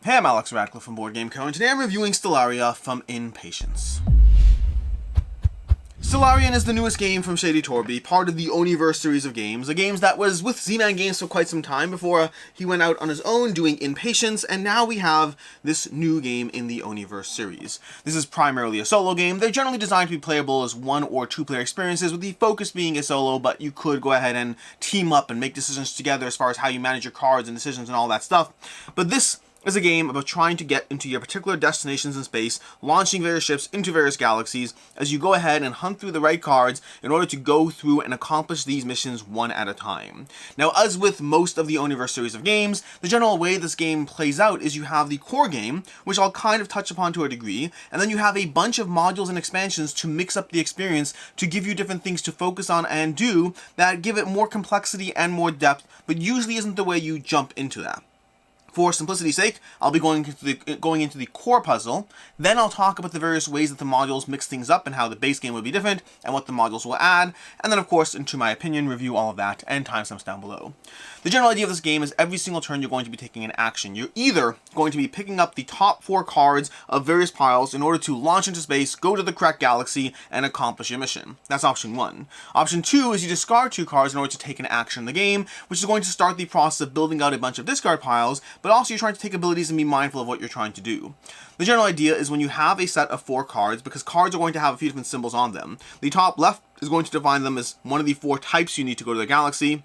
Hey, I'm Alex Radcliffe from Board Game Co, and today I'm reviewing Stellarion from Impatience. Stellarion is the newest game from Shady Torby, part of the Oniverse series of games, a game that was with Z-Man Games for quite some time before he went out on his own doing Impatience, and now we have this new game in the Oniverse series. This is primarily a solo game. They're generally designed to be playable as one or two player experiences, with the focus being a solo, but you could go ahead and team up and make decisions together as far as how you manage your cards and decisions and all that stuff. But this is a game about trying to get into your particular destinations in space, launching various ships into various galaxies as you go ahead and hunt through the right cards in order to go through and accomplish these missions one at a time. Now, as with most of the Oniverse series of games, the general way this game plays out is you have the core game, which I'll kind of touch upon to a degree, and then you have a bunch of modules and expansions to mix up the experience to give you different things to focus on and do that give it more complexity and more depth, but usually isn't the way you jump into that. For simplicity's sake, I'll be going into the core puzzle, then I'll talk about the various ways that the modules mix things up and how the base game will be different, and what the modules will add, and then of course, into my opinion, review all of that, and timestamps down below. The general idea of this game is every single turn you're going to be taking an action. You're either going to be picking up the top 4 cards of various piles in order to launch into space, go to the correct galaxy, and accomplish your mission. That's option 1. Option 2 is you discard 2 cards in order to take an action in the game, which is going to start the process of building out a bunch of discard piles, but also you're trying to take abilities and be mindful of what you're trying to do. The general idea is when you have a set of 4 cards, because cards are going to have a few different symbols on them, the top left is going to define them as one of the 4 types you need to go to the galaxy.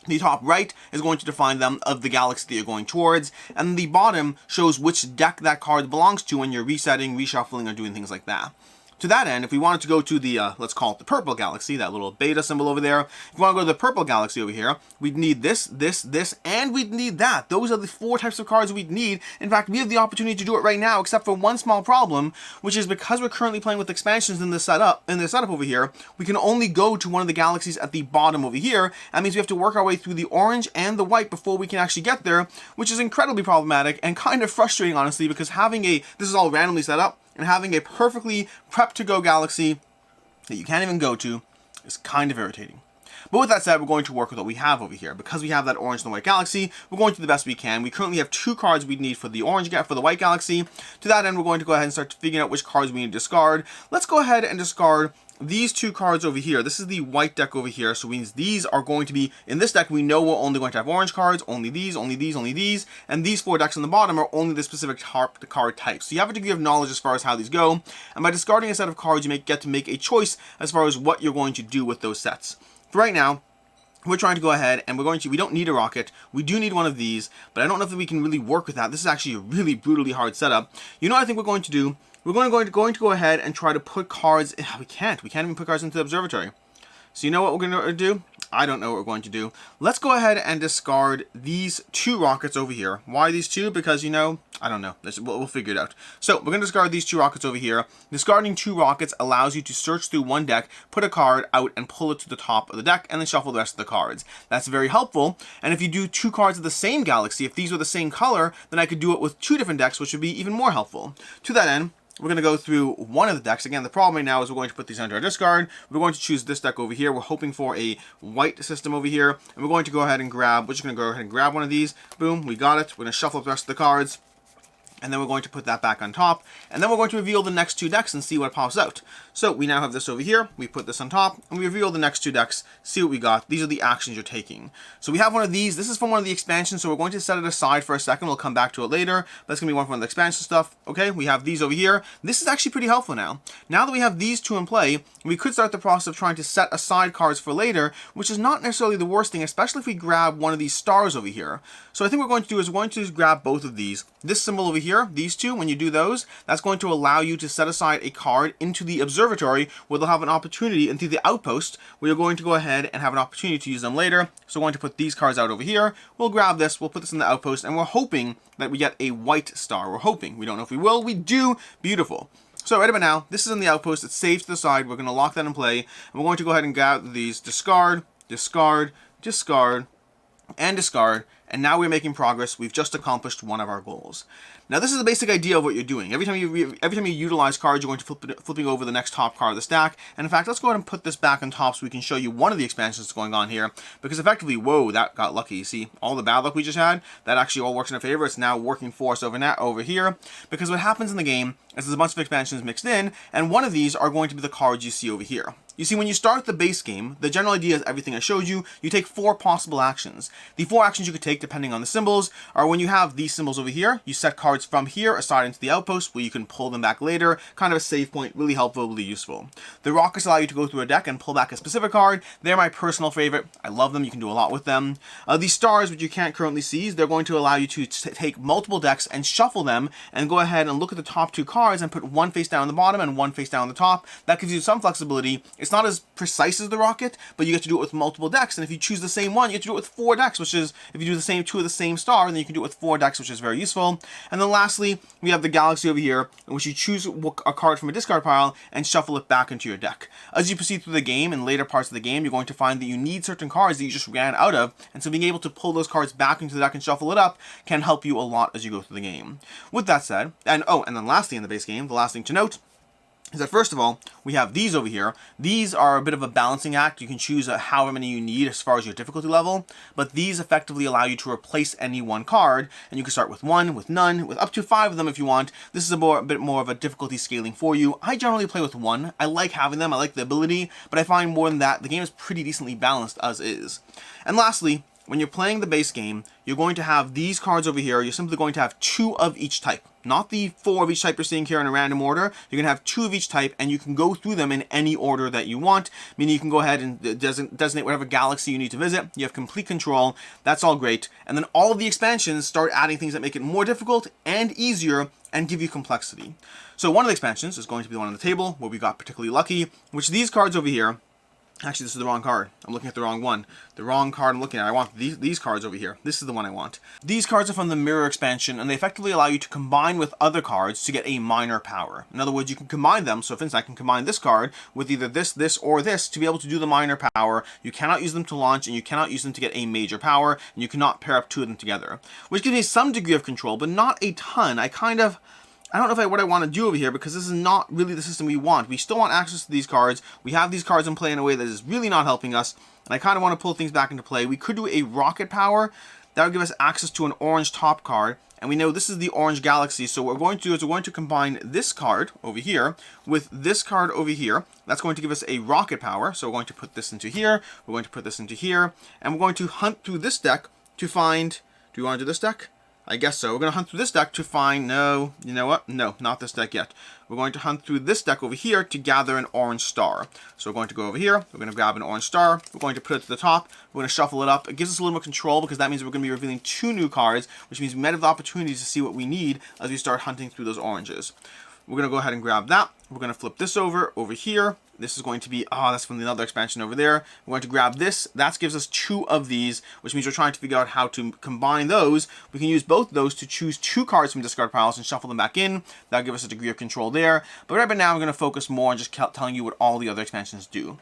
The top right is going to define them of the galaxy that you're going towards, and the bottom shows which deck that card belongs to when you're resetting, reshuffling, or doing things like that. To that end, if we wanted to go to the, let's call it the purple galaxy, that little beta symbol over there, if we want to go to the purple galaxy over here, we'd need this, and we'd need that. Those are the 4 types of cards we'd need. In fact, we have the opportunity to do it right now, except for one small problem, which is because we're currently playing with expansions in this setup over here, we can only go to one of the galaxies at the bottom over here. That means we have to work our way through the orange and the white before we can actually get there, which is incredibly problematic and kind of frustrating, honestly, because this is all randomly set up, and having a perfectly prepped-to-go galaxy that you can't even go to is kind of irritating. But with that said, we're going to work with what we have over here. Because we have that orange and white galaxy, we're going to do the best we can. We currently have 2 cards we need for the white galaxy. To that end, we're going to go ahead and start figuring out which cards we need to discard. Let's go ahead and discard these 2 cards over here. This is the white deck over here, so means these are going to be, in this deck we know we're only going to have orange cards, only these, and these 4 decks on the bottom are only the specific card types. So you have a degree of knowledge as far as how these go, and by discarding a set of cards you get to make a choice as far as what you're going to do with those sets. For right now, we're trying to go ahead and we don't need a rocket, we do need one of these, but I don't know if we can really work with that. This is actually a really brutally hard setup. You know what I think we're going to do? We're going to go ahead and try to put cards. We can't even put cards into the Observatory. So you know what we're going to do? I don't know what we're going to do. Let's go ahead and discard these 2 rockets over here. Why these 2? Because, I don't know. We'll figure it out. So we're going to discard these 2 rockets over here. Discarding 2 rockets allows you to search through one deck, put a card out, and pull it to the top of the deck, and then shuffle the rest of the cards. That's very helpful. And if you do 2 cards of the same galaxy, if these were the same color, then I could do it with 2 different decks, which would be even more helpful. To that end, we're going to go through one of the decks. Again, the problem right now is we're going to put these under our discard. We're going to choose this deck over here. We're hoping for a white system over here. And we're going to go ahead and grab one of these. Boom, we got it. We're going to shuffle up the rest of the cards. And then we're going to put that back on top. And then we're going to reveal the next 2 decks and see what pops out. So we now have this over here. We put this on top and we reveal the next 2 decks. See what we got. These are the actions you're taking. So we have one of these. This is from one of the expansions. So we're going to set it aside for a second. We'll come back to it later. That's going to be one from the expansion stuff. Okay, we have these over here. This is actually pretty helpful now. Now that we have these 2 in play, we could start the process of trying to set aside cards for later, which is not necessarily the worst thing, especially if we grab one of these stars over here. So I think what we're going to do is we're going to grab both of these. This symbol over here, these 2, when you do those, that's going to allow you to set aside a card into the Observatory where they'll have an opportunity, into the outpost where you're going to go ahead and have an opportunity to use them later. So we're going to put these cards out over here. We'll grab this, we'll put this in the outpost, and we're hoping that we get a white star. We're hoping. We don't know if we will. We do. Beautiful. So right about now, this is in the outpost. It's saved to the side. We're going to lock that in play. And we're going to go ahead and grab these discard, discard, discard, and discard. and now we're making progress. We've just accomplished one of our goals. Now this is the basic idea of what you're doing. Every time you utilize cards, you're going to flipping over the next top card of the stack. And in fact, let's go ahead and put this back on top so we can show you one of the expansions that's going on here. Because effectively, whoa, that got lucky. You see, all the bad luck we just had, that actually all works in our favor. It's now working for us over here. Because what happens in the game is there's a bunch of expansions mixed in, and one of these are going to be the cards you see over here. You see, when you start the base game, the general idea is everything I showed you. You take 4 possible actions. The 4 actions you could take, depending on the symbols, are when you have these symbols over here, you set cards from here aside into the outpost where you can pull them back later. Kind of a save point, really helpful, really useful. The rockets allow you to go through a deck and pull back a specific card. They're my personal favorite. I love them. You can do a lot with them. These stars, which you can't currently see, they're going to allow you to take multiple decks and shuffle them and go ahead and look at the top 2 cards and put one face down on the bottom and one face down on the top. That gives you some flexibility. It's not as precise as the rocket, but you get to do it with multiple decks, and if you choose the same one, you get to do it with 4 decks, which is, if you do the same 2 of the same star, then you can do it with 4 decks, which is very useful. And then lastly, we have the galaxy over here, in which you choose a card from a discard pile and shuffle it back into your deck. As you proceed through the game, in later parts of the game, you're going to find that you need certain cards that you just ran out of, and so being able to pull those cards back into the deck and shuffle it up can help you a lot as you go through the game. With that said, and then lastly in the base game, the last thing to note is that first of all, we have these over here. These are a bit of a balancing act. You can choose however many you need as far as your difficulty level, but these effectively allow you to replace any one card, and you can start with 1, with none, with up to 5 of them if you want. This is a bit more of a difficulty scaling for you. I generally play with 1. I like having them, I like the ability, but I find more than that, the game is pretty decently balanced as is. And lastly, when you're playing the base game, you're going to have these cards over here. You're simply going to have 2 of each type. Not the 4 of each type you're seeing here in a random order. You're going to have 2 of each type, and you can go through them in any order that you want. Meaning you can go ahead and designate whatever galaxy you need to visit. You have complete control. That's all great. And then all of the expansions start adding things that make it more difficult and easier and give you complexity. So one of the expansions is going to be the one on the table where we got particularly lucky, which these cards over here. Actually, this is the wrong card. I'm looking at the wrong one. The wrong card I'm looking at. I want these cards over here. This is the one I want. These cards are from the Mirror expansion, and they effectively allow you to combine with other cards to get a minor power. In other words, you can combine them. So, for instance, I can combine this card with either this, or this to be able to do the minor power. You cannot use them to launch, and you cannot use them to get a major power, and you cannot pair up 2 of them together. Which gives me some degree of control, but not a ton. I don't know what I want to do over here because this is not really the system we want. We still want access to these cards. We have these cards in play in a way that is really not helping us. And I kind of want to pull things back into play. We could do a rocket power. That would give us access to an orange top card. And we know this is the orange galaxy. So what we're going to do is we're going to combine this card over here with this card over here. That's going to give us a rocket power. So we're going to put this into here. We're going to put this into here. And we're going to hunt through this deck to find... Do we want to do this deck? I guess so. We're going to hunt through this deck to find, no, you know what? No, not this deck yet. We're going to hunt through this deck over here to gather an orange star. So we're going to go over here. We're going to grab an orange star. We're going to put it to the top. We're going to shuffle it up. It gives us a little more control because that means we're going to be revealing 2 new cards, which means we might have the opportunities to see what we need as we start hunting through those oranges. We're going to go ahead and grab that. We're going to flip this over here. This is going to be, that's from the other expansion over there. We're going to grab this. That gives us 2 of these, which means we're trying to figure out how to combine those. We can use both of those to choose 2 cards from discard piles and shuffle them back in. That'll give us a degree of control there. But right now, I'm going to focus more on just telling you what all the other expansions do.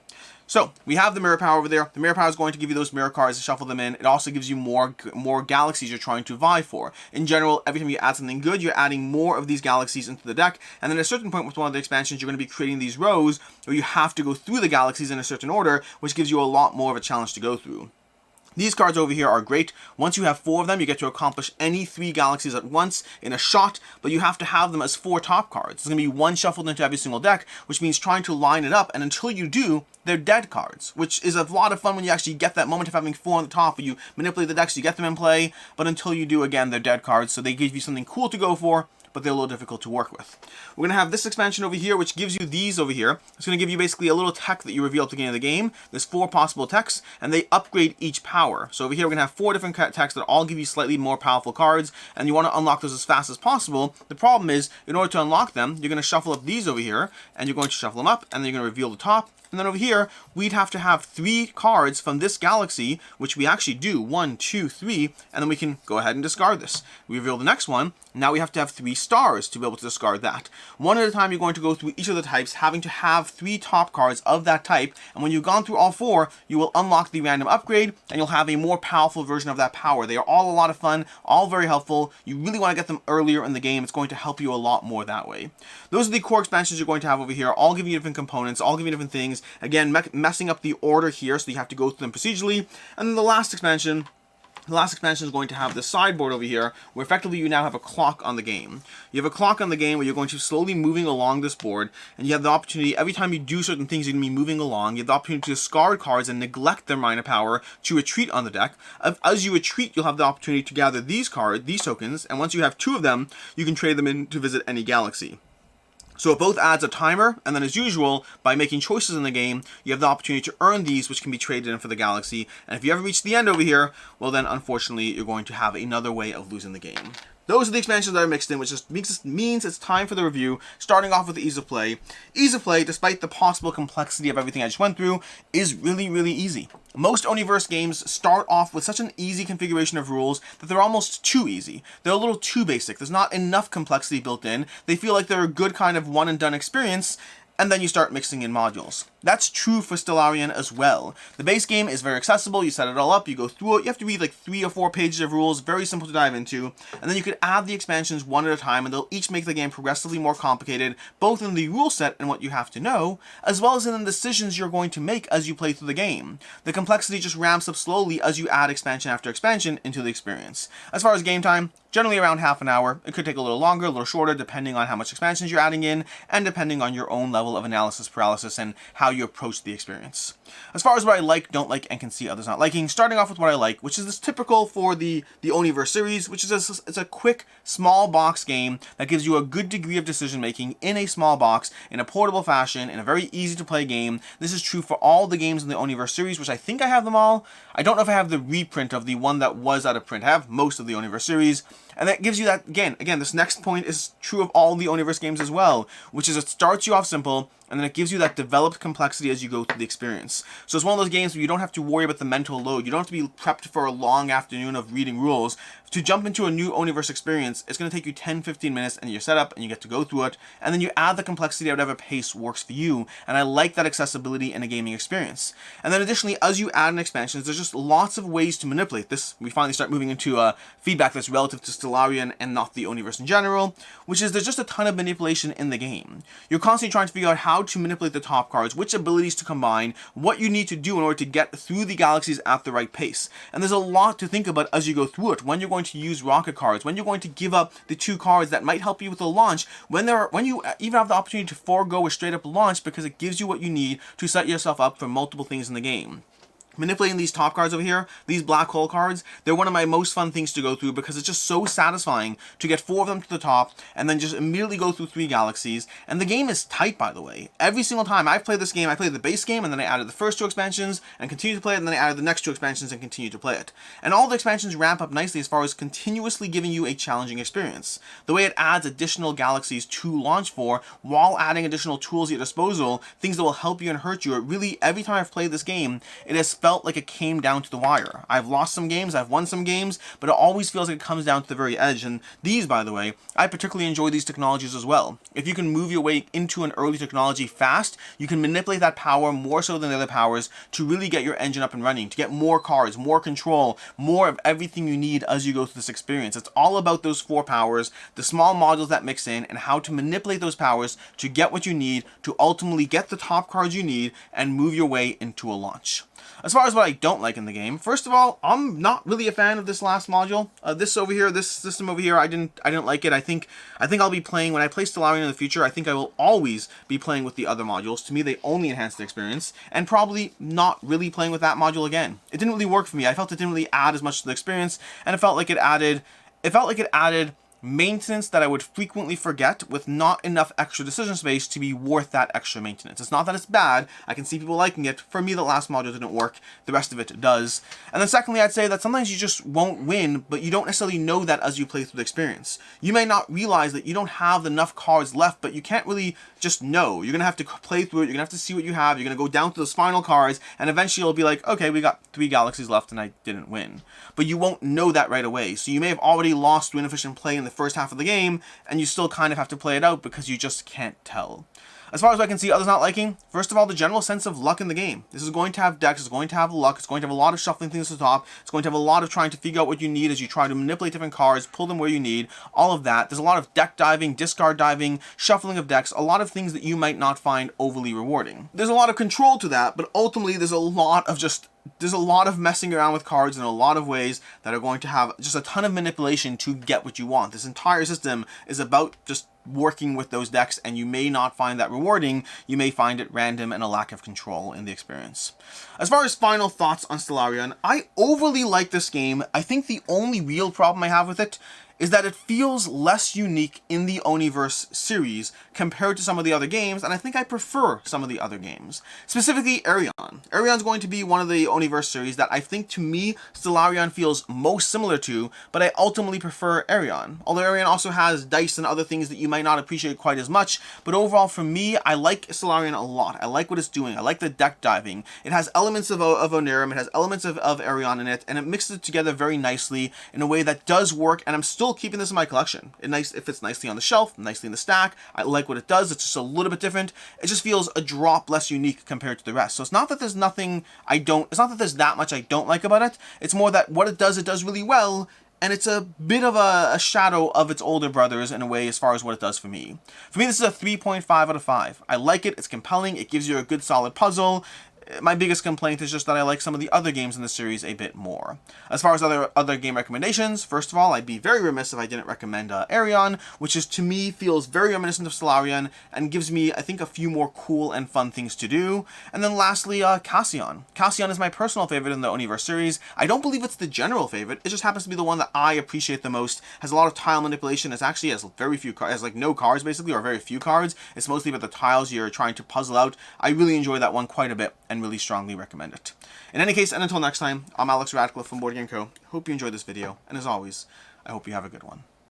So we have the mirror power over there. The mirror power is going to give you those mirror cards to shuffle them in. It also gives you more galaxies you're trying to vie for. In general, every time you add something good, you're adding more of these galaxies into the deck. And then at a certain point with one of the expansions, you're going to be creating these rows where you have to go through the galaxies in a certain order, which gives you a lot more of a challenge to go through. These cards over here are great. Once you have 4 of them, you get to accomplish any 3 galaxies at once in a shot, but you have to have them as 4 top cards. There's going to be 1 shuffled into every single deck, which means trying to line it up, and until you do, they're dead cards, which is a lot of fun when you actually get that moment of having 4 on the top, where you manipulate the decks, you get them in play, but until you do, again, they're dead cards, so they give you something cool to go for, but they're a little difficult to work with. We're going to have this expansion over here, which gives you these over here. It's going to give you basically a little tech that you reveal at the beginning of the game. There's 4 possible techs, and they upgrade each power. So over here, we're going to have 4 different techs that all give you slightly more powerful cards, and you want to unlock those as fast as possible. The problem is, in order to unlock them, you're going to shuffle up these over here, and you're going to shuffle them up, and then you're going to reveal the top. And then over here, we'd have to have 3 cards from this galaxy, which we actually do, 1, 2, 3, and then we can go ahead and discard this. We reveal the next one. Now we have to have 3 stars to be able to discard that. One at a time, you're going to go through each of the types, having to have 3 top cards of that type, and when you've gone through all 4, you will unlock the random upgrade, and you'll have a more powerful version of that power. They are all a lot of fun, all very helpful. You really want to get them earlier in the game. It's going to help you a lot more that way. Those are the core expansions you're going to have over here, all giving you different components, all giving you different things. Again, messing up the order here, so you have to go through them procedurally. And then the last expansion is going to have the sideboard over here, where effectively you now have a clock on the game. You have a clock on the game where you're going to slowly moving along this board, and you have the opportunity, every time you do certain things, you're going to be moving along. You have the opportunity to discard cards and neglect their mana power to retreat on the deck. As you retreat, you'll have the opportunity to gather these cards, these tokens, and once you have 2 of them, you can trade them in to visit any galaxy. So it both adds a timer, and then as usual, by making choices in the game, you have the opportunity to earn these, which can be traded in for the galaxy. And if you ever reach the end over here, well then, unfortunately, you're going to have another way of losing the game. Those are the expansions that are mixed in, which just means it's time for the review, starting off with the ease of play. Ease of play, despite the possible complexity of everything I just went through, is really, really easy. Most Oniverse games start off with such an easy configuration of rules that they're almost too easy. They're a little too basic. There's not enough complexity built in. They feel like they're a good kind of one-and-done experience, and then you start mixing in modules. That's true for Stellarion as well. The base game is very accessible, you set it all up, you go through it, you have to read like 3 or 4 pages of rules, very simple to dive into, and then you could add the expansions one at a time, and they'll each make the game progressively more complicated, both in the rule set and what you have to know, as well as in the decisions you're going to make as you play through the game. The complexity just ramps up slowly as you add expansion after expansion into the experience. As far as game time, generally around half an hour. It could take a little longer, a little shorter, depending on how much expansions you're adding in, and depending on your own level of analysis paralysis and how you approach the experience. As far as what I like, don't like, and can see others not liking, starting off with what I like, which is this typical for the Oniverse series, which is it's a quick, small box game that gives you a good degree of decision making in a small box, in a portable fashion, in a very easy to play game. This is true for all the games in the Oniverse series, which I think I have them all. I don't know if I have the reprint of the one that was out of print. I have most of the Oniverse series. And that gives you that, again, this next point is true of all the Oniverse games as well, which is it starts you off simple, and then it gives you that developed complexity as you go through the experience. So it's one of those games where you don't have to worry about the mental load. You don't have to be prepped for a long afternoon of reading rules. To jump into a new Oniverse experience, it's going to take you 10-15 minutes, and you're set up, and you get to go through it, and then you add the complexity at whatever pace works for you, and I like that accessibility in a gaming experience. And then additionally, as you add in expansions, there's just lots of ways to manipulate this. We finally start moving into feedback that's relative to Stellarion and not the Oniverse in general, which is there's just a ton of manipulation in the game. You're constantly trying to figure out how to manipulate the top cards, which abilities to combine, what you need to do in order to get through the galaxies at the right pace. And there's a lot to think about as you go through it. When you're going to use rocket cards, when you're going to give up the 2 cards that might help you with the launch, when you even have the opportunity to forego a straight up launch because it gives you what you need to set yourself up for multiple things in the game. Manipulating these top cards over here, these black hole cards, they're one of my most fun things to go through because it's just so satisfying to get 4 of them to the top and then just immediately go through 3 galaxies. And the game is tight, by the way. Every single time I've played this game, I played the base game and then I added the first 2 expansions and continued to play it, and then I added the next 2 expansions and continued to play it. And all the expansions ramp up nicely as far as continuously giving you a challenging experience. The way it adds additional galaxies to launch for while adding additional tools at your disposal, things that will help you and hurt you. It really, every time I've played this game, it has felt like it came down to the wire. I've lost some games, I've won some games, but it always feels like it comes down to the very edge. And these, by the way, I particularly enjoy these technologies as well. If you can move your way into an early technology fast, you can manipulate that power more so than the other powers to really get your engine up and running, to get more cards, more control, more of everything you need as you go through this experience. It's all about those 4 powers, the small modules that mix in, and how to manipulate those powers to get what you need to ultimately get the top cards you need and move your way into a launch. As far as what I don't like in the game, first of all, I'm not really a fan of this last module. This over here, this system over here, I didn't like it. I think I'll be playing, when I play Stellarion in the future, I think I will always be playing with the other modules. To me, they only enhance the experience, and probably not really playing with that module again. It didn't really work for me. I felt it didn't really add as much to the experience, and it felt like it added maintenance that I would frequently forget with not enough extra decision space to be worth that extra maintenance. It's not that it's bad. I can see people liking it. For me, the last module didn't work. The rest of it does. And then secondly, I'd say that sometimes you just won't win, but you don't necessarily know that as you play through the experience. You may not realize that you don't have enough cards left, but you can't really just know. You're going to have to play through it. You're going to have to see what you have. You're going to go down to those final cards, and eventually you'll be like, okay, we got 3 galaxies left and I didn't win. But you won't know that right away. So you may have already lost to inefficient play in the first half of the game, and you still kind of have to play it out because you just can't tell. As far as I can see others not liking, first of all, the general sense of luck in the game. This is going to have decks, it's going to have luck, it's going to have a lot of shuffling things to the top, it's going to have a lot of trying to figure out what you need as you try to manipulate different cards, pull them where you need, all of that. There's a lot of deck diving, discard diving, shuffling of decks, a lot of things that you might not find overly rewarding. There's a lot of control to that, but ultimately there's a lot of messing around with cards in a lot of ways that are going to have just a ton of manipulation to get what you want. This entire system is about just working with those decks, and you may not find that rewarding. You may find it random and a lack of control in the experience. As far as final thoughts on Stellarion, I overly like this game. I think the only real problem I have with it is that it feels less unique in the Oniverse series compared to some of the other games, and I think I prefer some of the other games. Specifically, Arion. Arion's going to be one of the Oniverse series that I think, to me, Stellarion feels most similar to, but I ultimately prefer Arion. Although Arion also has dice and other things that you might not appreciate quite as much, but overall, for me, I like Stellarion a lot. I like what it's doing. I like the deck diving. It has elements of Onirim, it has elements of Arion in it, and it mixes it together very nicely in a way that does work, and I'm still keeping this in my collection. It fits nicely on the shelf, nicely in the stack. I like what it does. It's just a little bit different. It just feels a drop less unique compared to the rest. So it's not that there's that much I don't like about it. It's more that what it does really well, and it's a bit of a shadow of its older brothers in a way as far as what it does for me. For me, this is a 3.5 out of 5. I like it. It's compelling. It gives you a good solid puzzle. My biggest complaint is just that I like some of the other games in the series a bit more. As far as other game recommendations, first of all, I'd be very remiss if I didn't recommend Arion, which is, to me, feels very reminiscent of Stellarion and gives me, I think, a few more cool and fun things to do. And then lastly, Kassion. Kassion is my personal favorite in the Oniverse series. I don't believe it's the general favorite. It just happens to be the one that I appreciate the most. Has a lot of tile manipulation. It actually has very few cards, has like no cards basically, or very few cards. It's mostly about the tiles you're trying to puzzle out. I really enjoy that one quite a bit and really strongly recommend it. In any case, and until next time, I'm Alex Radcliffe from Board Game Co. Hope you enjoyed this video, and as always, I hope you have a good one.